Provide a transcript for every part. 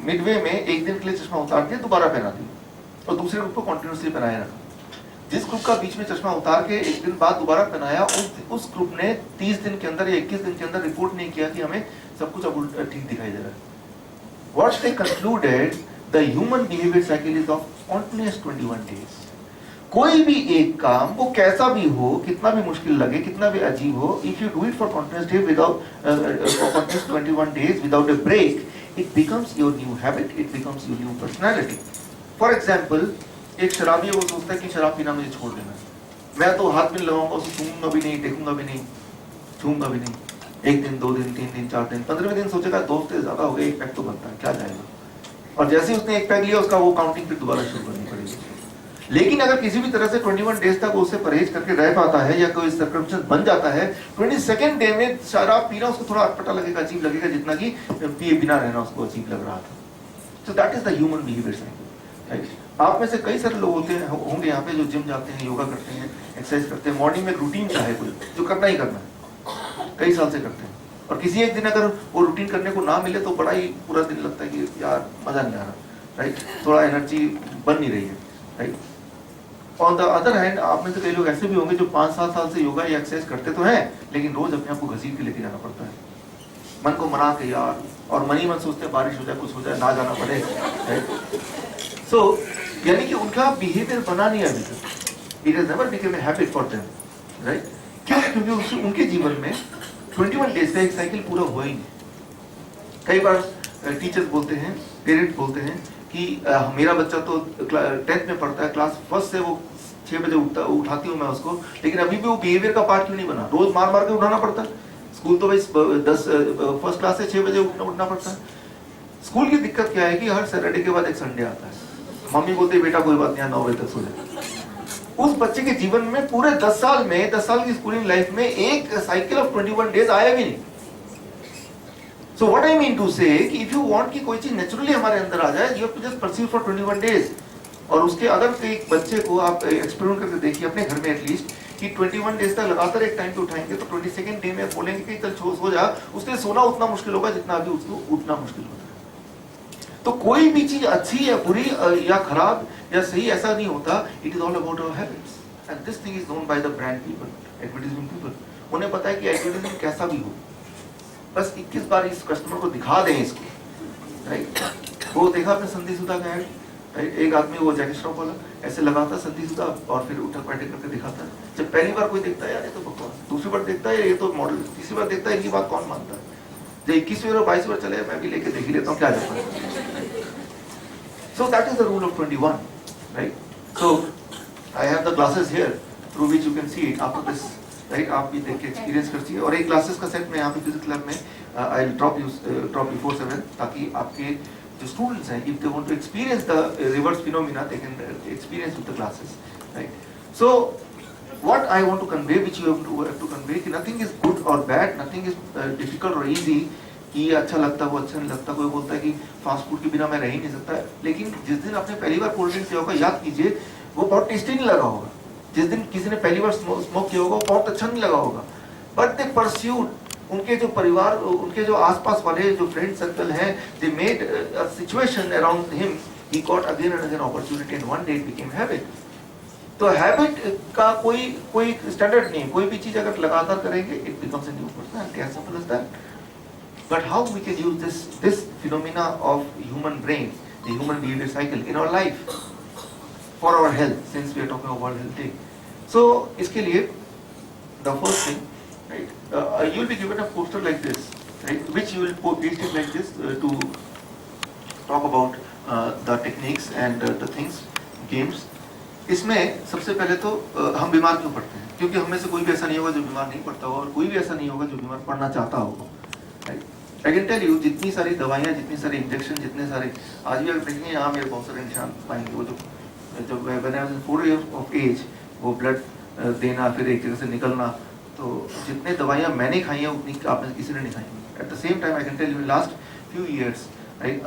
Midway में एक दिन के लिए चश्मा उतार दिया, दोबारा पहना दिया, और दूसरे ग्रुप को कंटिन्यूसली पहनाए रखा। जिस ग्रुप का बीच में चश्मा उतार के एक दिन बाद दोबारा पहनाया, उस ग्रुप ने 30 दिन के अंदर या 21 दिन के अंदर रिपोर्ट नहीं किया कि हमें सब कुछ अब ठीक दिखाई दे रहा है। What they concluded, the human behavior cycle is of spontaneous 21 days. कोई भी एक काम वो कैसा भी हो, कितना भी मुश्किल लगे, कितना भी अजीब हो, if you do it for continuous day without for continuous 21 days without a break, it becomes your new habit, it becomes your new personality. For example, एक शराबी है, वो सोचता है कि शराब पीना मुझे छोड़ देना है, मैं तो हाथ में लगाऊंगा, उसे छूंगा भी नहीं, देखूंगा भी नहीं, छूंगा भी नहीं। एक दिन, 2 दिन, 3 दिन, 4 दिन, 15वें दिन सोचेगा 2 हफ्ते ज्यादा हो गए, एक पैक तो बनता है, क्या जाएगा। और जैसे ही उसने एक पैक लिया, उसका वो काउंटिंग फिर दोबारा शुरू करनी पड़ेगी। लेकिन अगर किसी भी तरह से 21 डेज तक उससे परहेज करके रह पाता है, या कोई सर्कमस्टेंस बन जाता है, 22nd डे में शराब पीना उसको थोड़ा अटपटा लगेगा, अजीब लगेगा, जितना कि पिए बिना रहना उसको अजीब लग रहा था। So that is the human behaviour cycle, right. आप में से कई सारे लोग होंगे यहाँ पे जो जिम जाते हैं, योगा करते हैं, एक्सरसाइज करते हैं, मॉर्निंग में रूटीन का है कोई जो करना ही करना है, कई साल से करते हैं, और किसी एक दिन अगर वो रूटीन करने को ना मिले तो बड़ा ही पूरा दिन लगता है कि यार मजा नहीं आ रहा, राइट, थोड़ा एनर्जी बन नहीं रही है, right. On the other hand, आप में से कई लोग ऐसे भी होंगे जो 5-7 साल से योगा या एक्सरसाइज करते तो हैं, लेकिन रोज अपने आप को घसीट के लेके जाना पड़ता है, मन को मना के यार, और मन ही मन सोचते हैं बारिश हो जाए, कुछ हो जाए, ना जाना पड़े, राइट। सो यानी कि उनका बिहेवियर बना नहीं अभी तक, it has never become a habit for them, right. क्यों? क्योंकि उनके जीवन में 21 डेज का एक साइकिल पूरा हुआ ही नहीं। कई बार टीचर्स बोलते हैं, पेरेंट्स बोलते हैं कि मेरा बच्चा तो 10th में पढ़ता है, क्लास 1 से वो 6 बजे उठाती हूँ मैं उसको, लेकिन अभी भी वो बिहेवियर का पार्ट क्यों नहीं बना, रोज मार मार के उठाना पड़ता है। स्कूल तो भाई 1st क्लास से 6 बजे उठना पड़ता है। स्कूल की दिक्कत क्या है कि हर सैटरडे के बाद एक संडे आता है, मम्मी बोलती है बेटा कोई बात नहीं, 9 बजे तक सो जाए। उस बच्चे के जीवन में पूरे 10 साल में, 10 साल की स्कूलिंग लाइफ में एक साइकिल ऑफ 21 डेज आया भी नहीं। So what I mean to say कि इफ यू वांट कि कोई चीज नेचुरली हमारे अंदर आ जाए, you have to just pursue for 21 days. और उसके अगर एक बच्चे को आप एक्सपेरिमेंट करके देखिए अपने घर में एटलीस्ट, कि 21 डेज तक लगातार एक टाइम पे उठाएंगे तो 22nd डे में बोलेंगे कि चल सो जा, उसके सोना उतना मुश्किल होगा जितना अभी उसको उठना मुश्किल होता है। तो कोई भी चीज अच्छी या बुरी या खराब या सही ऐसा नहीं होता, it is all about our habits, and this thing is known by the brand people, advertisement people. उन्हें पता है कि एडवर्टाइजमेंट कैसा भी हो, बस 21 बार इस कस्टमर को दिखा दें इसको, राइट। वो देखा आपने संधि सुधा का ऐड, राइट, एक आदमी वो जैकेट श्रॉफ वाला ऐसे लगाता संधि सुधा और फिर उठक बैठक करके दिखाता है। जब पहली बार कोई देखता है यार ये तो बकवास, दूसरी बार देखता है ये तो मॉडल, तीसरी बार देखता है इनकी बात कौन मानता है, जब 21वीं और 22वीं बार चले मैं भी लेके देख ही लेता हूँ क्या जाता है। So that is the rule of 21, right? So I have the glasses here through which you can see it after this, right? आप भी देख के एक्सपीरियंस कर सकते, और एक ग्लासेस का सेट में यहाँ पे फिजिक्स क्लब में I will drop before 7, ताकि आपके जो स्टूडेंट्स हैं, if they want to experience the reverse phenomena, they can experience with the glasses, right? So what I want to convey, which you have to convey, कि nothing is good or bad, nothing is difficult or easy, कि ये अच्छा लगता है वो अच्छा नहीं लगता। कोई बोलता है कि फास्ट फूड के बिना मैं रह ही नहीं सकता, लेकिन जिस दिन आपने पहली बार कोल्ड ड्रिंक पिया होगा, याद कीजिए वो बहुत टेस्टी नहीं लगा होगा। जिस दिन किसी ने पहली बार स्मोक किया होगा वो बहुत अच्छा नहीं लगा होगा, बट दे परस्यूड, उनके जो परिवार, उनके जो आसपास वाले जो फ्रेंड सर्कल हैं, they made a situation around him, he got again and again opportunity and one day it became habit. तो हैबिट का कोई स्टैंडर्ड नहीं, कोई भी चीज अगर लगातार करेंगे it becomes a new personality, as simple as that. But how we can use this phenomena of human brain, the human behavior cycle in our life for our health, since we are talking about World Health Day. So इसके लिए the first thing, right, you will be given a poster like this, right, which you will paste it like this to talk about the techniques and the things, games. इसमें सबसे पहले तो हम बीमार क्यों पड़ते हैं, क्योंकि हमें से कोई भी ऐसा नहीं होगा जो बीमार नहीं पड़ता होगा, और कोई भी ऐसा नहीं होगा जो बीमार पड़ना चाहता होगा, right. I can tell you, जितनी सारी दवाइयाँ, जितनी सारी इंजेक्शन, जितने सारे, आज भी अगर देखेंगे यहाँ मेरे बहुत सारे निशान पाएंगे, वो जब मैंने 4 years of age, वो ब्लड देना फिर एक जगह से निकलना, तो जितने दवाइयाँ मैंने खाई हैं उतनी आपने किसी ने नहीं खाई। At the same time I can tell you last few years, right,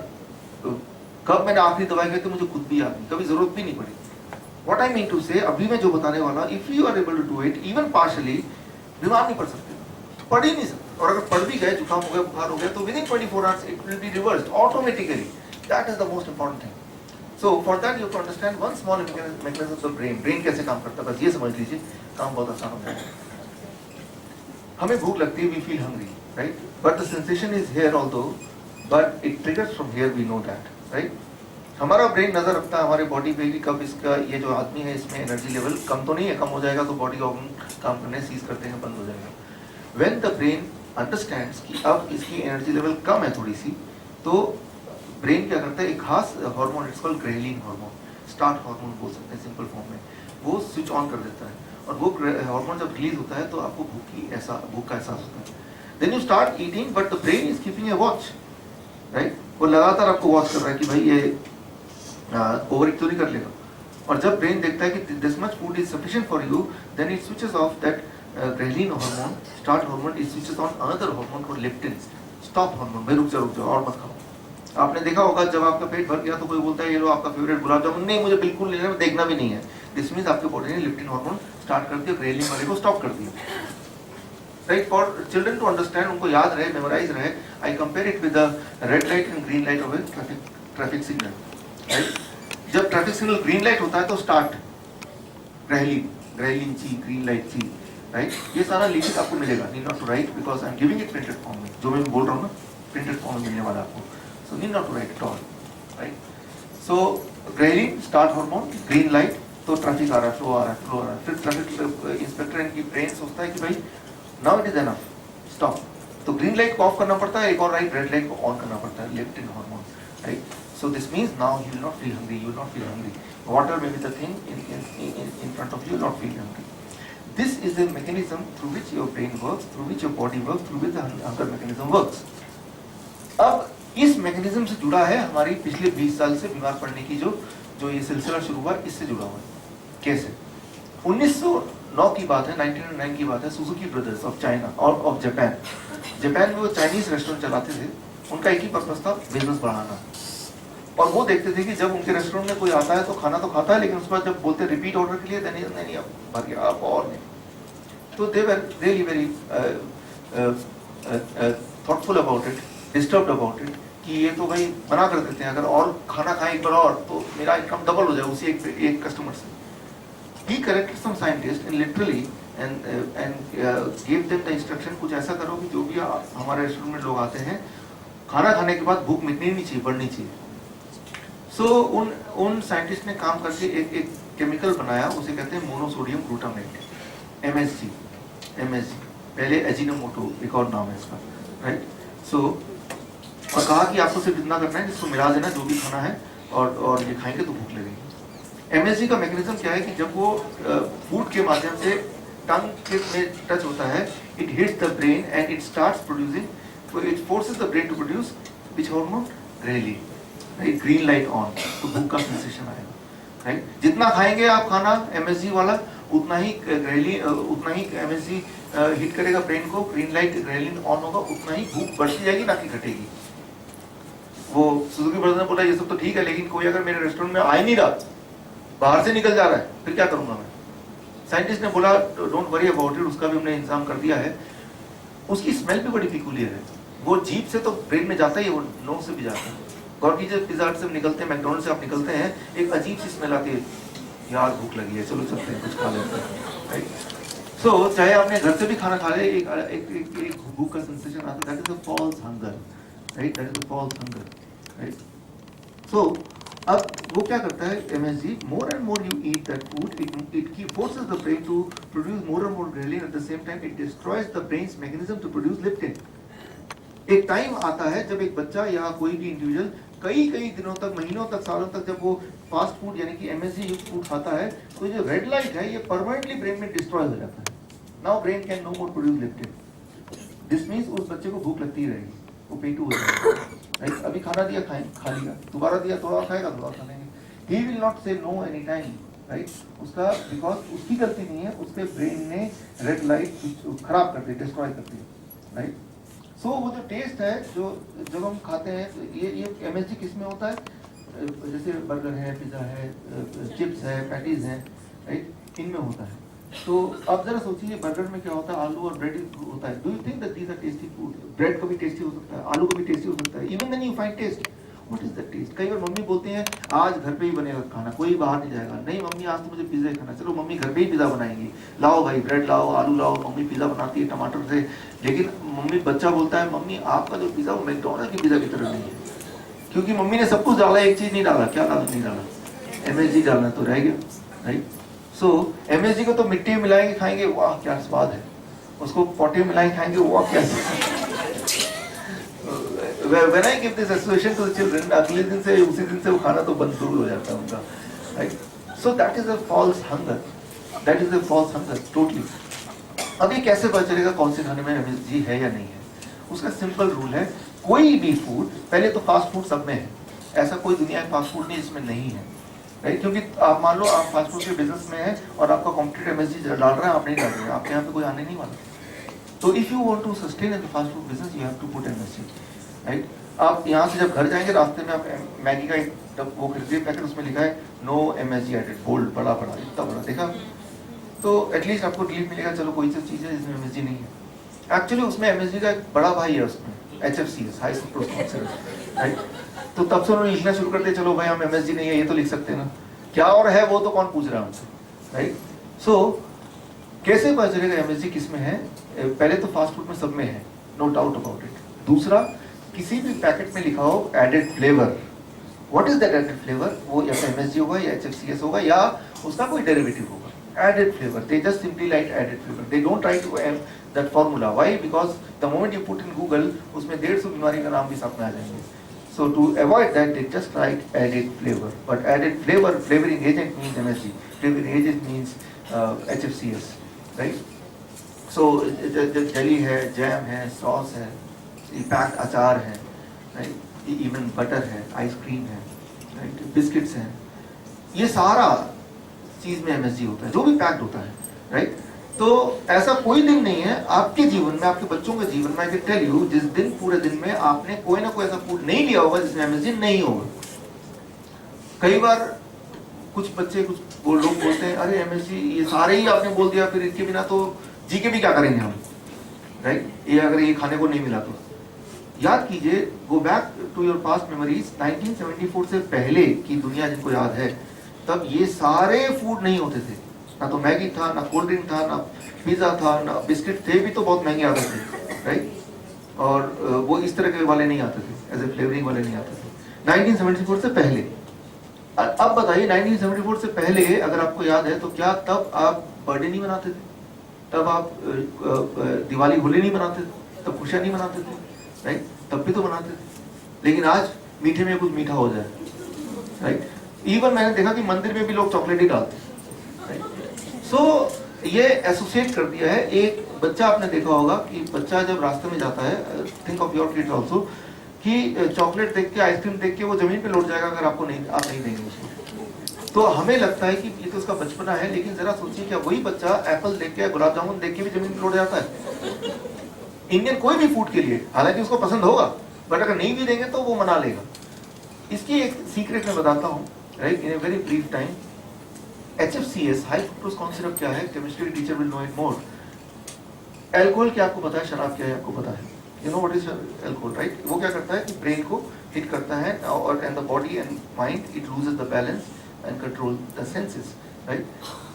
कब मैंने आखिरी दवाई खाई तो मुझे खुद भी याद नहीं, कभी जरूरत भी नहीं पड़ी। व्हाट आई मीन टू से, अभी मैं जो बताने वाला, if you are able to do it even partially, बीमार नहीं पड़ सकते, पढ़ ही नहीं सकते, और अगर पढ़ भी गए, जुकाम हो गया, बुखार हो गया, तो with in 24 hours it will be reversed automatically, That is the most important thing. So for that you have to understand one small mechanism of the brain. Brain कैसे काम करता है, बस ये समझ लीजिए, काम बहुत आसान हो जाएगा. हमें भूख लगती है, we feel hungry, right? But the sensation is here although, but it triggers from here, we know that, right? हमारा ब्रेन नजर रखता है हमारे बॉडी पे कि कब इसका ये जो आदमी है इसमें एनर्जी लेवल कम तो नहीं है, कम हो जाएगा तो बॉडी ऑर्गन काम करने सीज करते हैं, बंद हो जाएगा. When the brain understands कि अब इसकी एनर्जी लेवल कम है थोड़ी सी, तो ब्रेन क्या करता है, एक खास hormone, it's called ghrelin hormone, start hormone बोल सकते हैं सिंपल फॉर्म में, वो स्विच ऑन कर देता है. और वो हार्मोन जब रिलीज होता है तो आपको भूख का एहसास होता है. Then you start eating but the brain is keeping a watch, right? वो लगातार आपको वॉच कर रहा है कि भाई ये ओवर ईट तो नहीं कर लेगा. और जब ब्रेन देखता है कि this much food is sufficient for you, then it switches off that ghrelin hormone, start hormone, it switches on another hormone called leptin, stop hormone. भाई रुक जाओ और मत खाओ. आपने देखा होगा जब आपका पेट भर गया तो कोई बोलता है ये लो आपका फेवरेट गुलाब जामुन, नहीं मुझे बिल्कुल नहीं लेना, देखना भी नहीं है. दिस मींस आपके बॉडी ने लेप्टिन हार्मोन स्टार्ट कर दिया, ग्रेलिन वाले को स्टॉप कर दिया. Right? For children to understand, उनको याद रहे, मेमोराइज रहे, I compare it with the red light and green light of a traffic signal. Right? जब ट्रैफिक सिग्नल ग्रीन लाइट होता है तो स्टार्ट, ग्रेलिन ची, ग्रीन लाइट ची, राइट? ये सारा लिखित आपको मिलेगा, need not to write because I am giving it printed form में. जो मैं बोल रहा हूँ ना, प्रिंटेड फॉर्म में मिलने वाला आपको. So need not to write at all, right? So ghrelin, start hormone, green light, तो ट्रैफिक आ रहा है, फ्लो आ रहा है, फ्लो आ रहा है. फिर ट्रैफिक इंस्पेक्टर इनकी ब्रेन सोचता है कि भाई now it is enough, stop. तो ग्रीन लाइट को ऑफ करना पड़ता है, एक और राइट रेड लाइट को ऑन करना पड़ता है, leptin hormone, right? So this means now you will not feel hungry, you will not feel hungry. Water may be the thing in front of you, will not feel hungry. This is the mechanism through which your brain works, through which your body works, through which the hunger mechanism works. अब इस mechanism से जुड़ा है हमारी पिछले 20 साल से बीमार पड़ने की जो ये सिलसिला शुरू हुआ, इससे जुड़ा हुआ है. कैसे? 1909 की बात है, 1909 की बात है. सुजुकी ब्रदर्स ऑफ चाइना और ऑफ जापान में वो चाइनीज रेस्टोरेंट चलाते थे. उनका एक ही पर्पस था, बिजनेस बढ़ाना. और वो देखते थे कि जब उनके रेस्टोरेंट में कोई आता है तो खाना तो खाता है, लेकिन उसके बाद जब बोलते रिपीट ऑर्डर के लिए, नहीं अब भर गया, आप और नहीं. तो they were really very thoughtful about it, disturbed about it, कि ये तो भाई मना कर देते हैं, अगर और खाना खाएं एक बार और तो मेरा इनकम डबल हो जाए उसी एक कस्टमर से. He corrected some scientists and literally and gave them the instruction, कुछ ऐसा करो कि जो भी हमारे रेस्टोरेंट में लोग आते हैं, खाना खाने के बाद भूख मिटनी नहीं चाहिए, बढ़नी चाहिए. सो उन साइंटिस्ट ने काम करके एक केमिकल बनाया, उसे कहते हैं मोनोसोडियम ग्लूटामेट, MSG. पहले एजिनोमोटो एक और नाम है इसका, राइट? सो और कहा कि आपको सिर्फ इतना करना है, जिसको मिला देना जो भी खाना है, और ये खाएंगे तो भूख लगेगी. MSG का मैकेनिज्म क्या है कि जब वो फूड के माध्यम से टंग के में टच होता है, it hits the brain and it starts producing, it forces the brain to produce which hormone? Ghrelin, right? Green light on, तो भूख का सेंसेशन आएगा, राइट? जितना खाएंगे आप खाना MSG वाला, उतना ही ग्रेलिन, उतना ही MSG हिट करेगा ब्रेन को, ग्रीन लाइट ग्रेलिन ऑन होगा, उतना ही भूख बढ़ती जाएगी, ना कि घटेगी. वो सुजुकी ब्रदर्स ने बोला ये सब तो ठीक है, लेकिन कोई अगर मेरे रेस्टोरेंट में आ ही नहीं रहा, बाहर से निकल जा रहा है, फिर क्या करूंगा मैं? साइंटिस्ट ने बोला डोंट वरी अबाउट इट, उसका भी हमने इंतजाम कर दिया है. उसकी स्मेल भी बड़ी पिकुलियर है. वो जीभ से तो ब्रेन में जाता ही है, वो नोज से भी जाता है. गॉड जब पिज़्ज़ा हट से निकलते हैं, मैकडोनल्ड से आप निकलते हैं, एक अजीब सी स्मेल आती है, यार भूख लगी है, चलो चलते हैं कुछ खा लेते हैं, राइट? सो चाहे आपने घर से भी खाना खा ले, एक भूख का सेंसेशन आता है, that is a false hunger, right? That is a false hunger, right? So अब वो क्या करता है MSG, more and more you eat that food, it forces the brain to produce more and more ghrelin. At the same time it destroys the brain's mechanism to produce leptin. एक time आता है जब एक बच्चा या कोई भी individual कई दिनों तक, महीनों तक, सालों तक जब वो फास्ट फूड यानी कि MSG युक्त फूड खाता है, तो जो रेड लाइट है ये परमानेंटली ब्रेन में डिस्ट्रॉय हो जाता है. Now brain can no more produce leptin. This means उस बच्चे को भूख लगती रहेगी, वो पेटू हो जाएगा, राइट? अभी खाना दिया खा लिया, दोबारा दिया थोड़ा खाएगा, थोड़ा खा लेंगे. ही विल नॉट से नो एनी टाइम, राइट? उसका बिकॉज उसकी गलती नहीं है, उसके ब्रेन ने रेड लाइट खराब कर दी, डिस्ट्रॉय कर दी, राइट? सो वो जो टेस्ट है जो जब हम खाते हैं, तो ये MSG किस में होता है? जैसे बर्गर है, पिज़्ज़ा है, चिप्स है, पैटीज हैं, राइट? इनमें होता है. तो अब जरा सोचिए बर्गर में क्या होता है, आलू और ब्रेड होता है. Do you think that these are tasty food? Bread को भी टेस्टी हो सकता है, आलू को भी टेस्टी हो सकता है, even then you find taste. What is the taste. कई बार मम्मी बोलती हैं आज घर पे ही बनेगा खाना, कोई बाहर नहीं जाएगा। नहीं मम्मी आज तो मुझे पिज्जा ही खाना, चलो मम्मी घर पे ही पिज्जा बनाएंगी, लाओ भाई ब्रेड लाओ, आलू लाओ, मम्मी पिज्जा बनाती है टमाटर से। लेकिन मम्मी, बच्चा बोलता है मम्मी आपका जो पिज्जा वो मैकडॉनल्ड की पिज्जा की तरह नहीं है, क्योंकि मम्मी ने सब कुछ डाला, एक चीज नहीं डाला। क्या डाला? नहीं डाला, MSG डालना तो रह गया, राइट। सो MSG को तो मिट्टी में मिलाएंगे खाएंगे, वाह क्या स्वाद है, उसको पोटे में मिलाएंगे खाएंगे, वाह क्या When I give this association to the children, अगले दिन से उसी दिन से वो खाना तो बंद दूर हो जाता है उनका, right? So that is a false hunger, that is a false hunger totally। अब ये कैसे पता चलेगा कौन से खाने में MSG है या नहीं है? उसका सिंपल रूल है, कोई भी फूड, पहले तो फास्ट फूड सब में है, ऐसा कोई दुनिया में फास्ट फूड नहीं जिसमें नहीं है, राइट। क्योंकि आप मान लो आप फास्ट फूड के बिजनेस में है और आपका कॉम्पिटिटर MSG डाल रहा है, आप नहीं डाल रहे, आपके यहाँ पे कोई आने नहीं वाला। तो if you want to sustain in the fast food business you have to put MSG, right. आप यहाँ से जब घर जाएंगे रास्ते में आप मैगी का एक वो खरीदिए पैकेट, उसमें लिखा है नो MSG एडेड, बोल्ड, बड़ा बड़ा, इतना बड़ा, देखा? तो एटलीस्ट आपको रिलीफ मिलेगा, चलो कोई सी चीज़ है जिसमें MSG नहीं है। एक्चुअली उसमें MSG का एक बड़ा भाई है, उसमें HFCS, high fructose corn syrup, right. तो तब से उन्होंने लिखना शुरू कर दिया, चलो भाई हम MSG नहीं है ये तो लिख सकते हैं ना, क्या और है वो तो कौन पूछ रहा है हमसे, राइट। सो कैसे पता चलेगा MSG किस में है? पहले तो फास्ट फूड में सब में है, नो डाउट अबाउट इट। दूसरा, किसी भी पैकेट में लिखा हो added flavour, what is that added flavour? वो या MSG होगा या HFCS होगा या उसका कोई डेरिवेटिव होगा। Added flavour, they just simply write added flavour, they don't write that formula. Why? Because the moment you put in Google उसमें 150 बीमारी का नाम भी सामने आ जाएंगे। So to avoid that, they just write added flavor. But added flavor, flavoring agent means MSG. Flavoring agent means HFCS, right? So jelly है, jam है, sauce है, पैक्ड अचार है, right? Even butter है, आइसक्रीम है, right? बिस्किट्स हैं, ये सारा चीज में MSG होता है, जो भी पैक्ड होता है, right? तो ऐसा कोई दिन नहीं है आपके जीवन में, आपके बच्चों के जीवन में, आई कैन टेल यू, जिस दिन पूरे दिन में आपने कोई ना कोई ऐसा फूड नहीं लिया होगा जिसमें MSG नहीं होगा। कई बार कुछ बच्चे, कुछ लोग बोलते हैं अरे MSG ये सारे ही आपने बोल दिया, फिर इनके बिना तो जी के भी क्या करेंगे हम, राइट? ये अगर ये खाने को नहीं मिला तो याद कीजिए, go back to your past memories. 1974 से पहले की दुनिया जिनको याद है, तब ये सारे फूड नहीं होते थे, ना तो मैगी था, ना कोल्ड ड्रिंक था, ना पिज्जा था, ना बिस्किट थे, भी तो बहुत महंगे आते थे, राइट? और वो इस तरह के वाले नहीं आते थे, एज ए फ्लेवरिंग वाले नहीं आते थे 1974 से पहले। अब बताइए 1974 से पहले अगर आपको याद है तो क्या तब आप बर्थडे नहीं मनाते थे? तब आप दिवाली होली नहीं मनाते थे? तब खुशियां नहीं मनाते थे, राइट? तब भी तो मनाते थे। लेकिन आज मीठे में कुछ मीठा हो जाए, राइट? इवन मैंने देखा कि मंदिर में भी लोग चॉकलेट ही डालते हैं। सो ये एसोसिएट कर दिया है। एक बच्चा आपने देखा होगा कि बच्चा जब रास्ते में जाता है, think of your kids also, कि चॉकलेट देख के, आइसक्रीम देख के वो जमीन पे लौट जाएगा अगर आपको नहीं, आप नहीं देंगे उसको। तो हमें लगता है कि ये तो उसका बचपना है, लेकिन जरा सोचिए क्या वही बच्चा एप्पल देख के, गुलाब जामुन देख के भी जमीन पे लौट जाता है? इंडियन कोई भी फूड के लिए, हालांकि उसको पसंद होगा, बट अगर नहीं भी देंगे तो वो मना लेगा। इसकी एक सीक्रेट मैं बताता हूँ, right, in a very brief time. HFCS, high fructose corn syrup क्या है? Chemistry teacher will know it more. Alcohol क्या आपको पता है? शराब क्या है आपको पता है? You know what is alcohol, right? वो क्या करता है कि ब्रेन को हिट करता है और and the body and mind, it loses the balance and control the senses, right?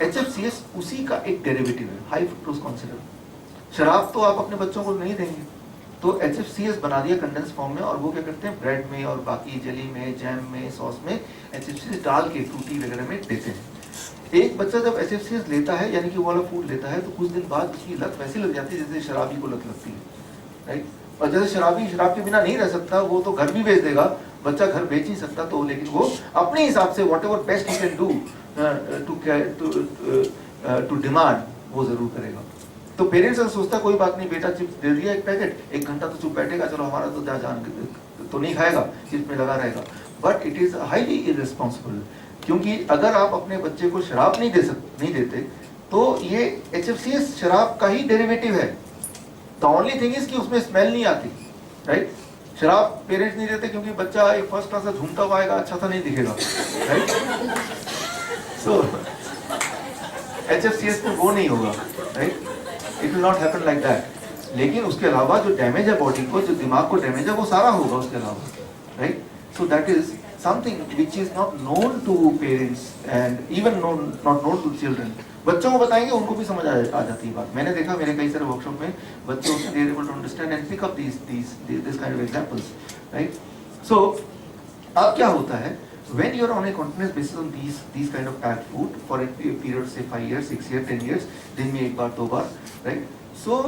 HFCS उसी का एक डेरिवेटिव है, हाई फ्रक्टोज कॉर्न सिरप। शराब तो आप अपने बच्चों को नहीं देंगे, तो HFCS बना दिया कंडेंस फॉर्म में, और वो क्या करते हैं ब्रेड में और बाकी जेली में, जैम में, सॉस में HFCS डाल के फ्रूटी वगैरह में देते हैं। एक बच्चा जब HFCS लेता है, यानी कि वो वाला फूड लेता है, तो कुछ दिन बाद उसकी लत वैसी लग जाती है जैसे शराबी को लत लगती है, राइट? और जैसे शराबी शराब के बिना नहीं रह सकता, वो तो घर भी बेच देगा, बच्चा घर बेच ही सकता, तो लेकिन वो अपने हिसाब से whatever best he can do to demand, वो जरूर करेगा। तो पेरेंट्स अगर सोचता कोई बात नहीं, बेटा चिप्स दे दिया एक पैकेट, एक घंटा तो चुप बैठेगा, चलो हमारा तो जान तो नहीं खाएगा, चिप्स में लगा रहेगा, but it is highly irresponsible. क्योंकि अगर आप अपने बच्चे को शराब नहीं देते, तो ये HFCS शराब का ही डेरिवेटिव है। द ओनली थिंग इज कि उसमें स्मेल नहीं आती, राइट? शराब पेरेंट्स नहीं देते क्योंकि बच्चा एक फर्स्ट क्लास से झूमता हुआ आएगा, अच्छा सा नहीं दिखेगा, राइट? सो HFCS में वो नहीं होगा, right? It will not happen like that. लेकिन उसके अलावा जो डैमेज है बॉडी को, जो दिमाग को डैमेज है, वो सारा होगा उसके अलावा, right? So that is something which is not known to parents and even not known to children. बच्चों को बताएंगे उनको भी समझ आ जाती है बात. मैंने देखा मेरे कई सारे वर्कशॉप में बच्चे होते हैं, they are able to understand and pick up these kind of examples, right? So अब क्या होता है, when you are on a continuous basis on these kind of packed food for a period of say 5 years, 6 years, 10 years, दिन में एक बार दो बार, right? So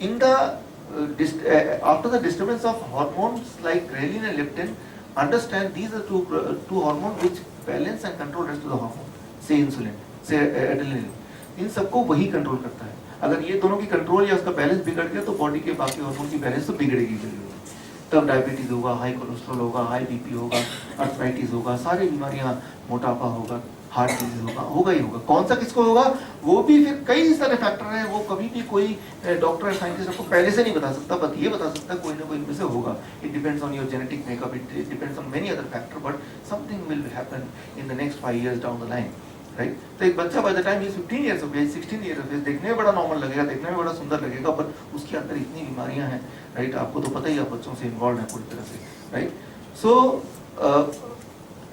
in the after the disturbance of hormones like ghrelin and leptin, understand these are two hormones which balance and control rest of the hormone, say insulin, say adrenaline. इन सबको वही control करता है. अगर ये दोनों की control या उसका बैलेंस बिगड़ गया तो बॉडी के बाकी हार्मोन की बैलेंस तो बिगड़ेगी. तब डायबिटीज होगा, हाई कोलेस्ट्रॉल होगा, हाई बीपी होगा, अर्थराइटिस होगा, सारी बीमारियां, मोटापा होगा, हार्ट डिजीज होगा ही होगा. कौन सा किसको होगा वो भी फिर कई सारे फैक्टर हैं, वो कभी भी कोई डॉक्टर या साइंटिस्ट आपको पहले से नहीं बता सकता, बट ये बता सकता है कोई ना कोई इनमें से होगा. It depends on your genetic makeup, it depends on many other factor, but something will happen in the next 5 years down the line, right? तो एक बच्चा by the time 15 years of age, 16 years of age, देखने में बड़ा normal लगेगा, देखने में बड़ा सुंदर लगेगा, बट उसके अंदर इतनी बीमारियां हैं, राइट? आपको तो पता ही, आप बच्चों से इन्वॉल्व है पूरी तरह से, राइट? सो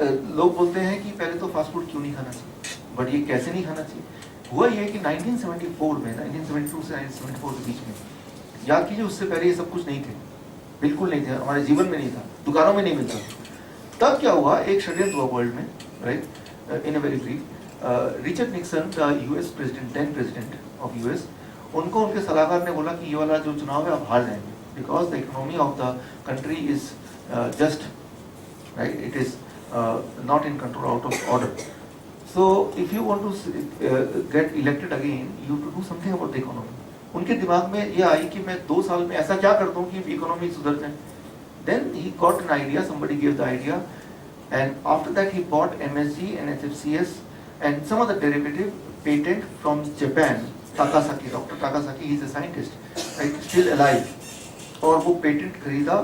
लोग बोलते हैं कि पहले तो फास्ट फूड क्यों नहीं खाना चाहिए, बट ये कैसे नहीं खाना चाहिए. हुआ ये कि 1974 में, 1972 से 1974 के बीच में, याद कीजिए उससे पहले ये सब कुछ नहीं थे, बिल्कुल नहीं थे, हमारे जीवन में नहीं था, दुकानों में नहीं मिलता. तब क्या हुआ, एक षड्यंत्र हुआ वर्ल्ड में, right? In a very brief, Richard Nixon the US president, 10 president of US, उनको उनके सलाहकार ने बोला कि ये वाला जो चुनाव है आप हार जाएंगे, because the economy of the country is just, right, it is not in control, out of order. So if you want to get elected again, you have to do something about the economy. उनके दिमाग में ये आई कि मैं 2 साल में ऐसा क्या करता हूँ कि इकोनॉमी सुधर जाए. Then he got an idea, somebody gave the idea, and after that he bought MSG and HFCS and some other derivative patent from Japan. Takasaki, Dr. Takasaki, he is a scientist, right, still alive. और वो patent खरीदा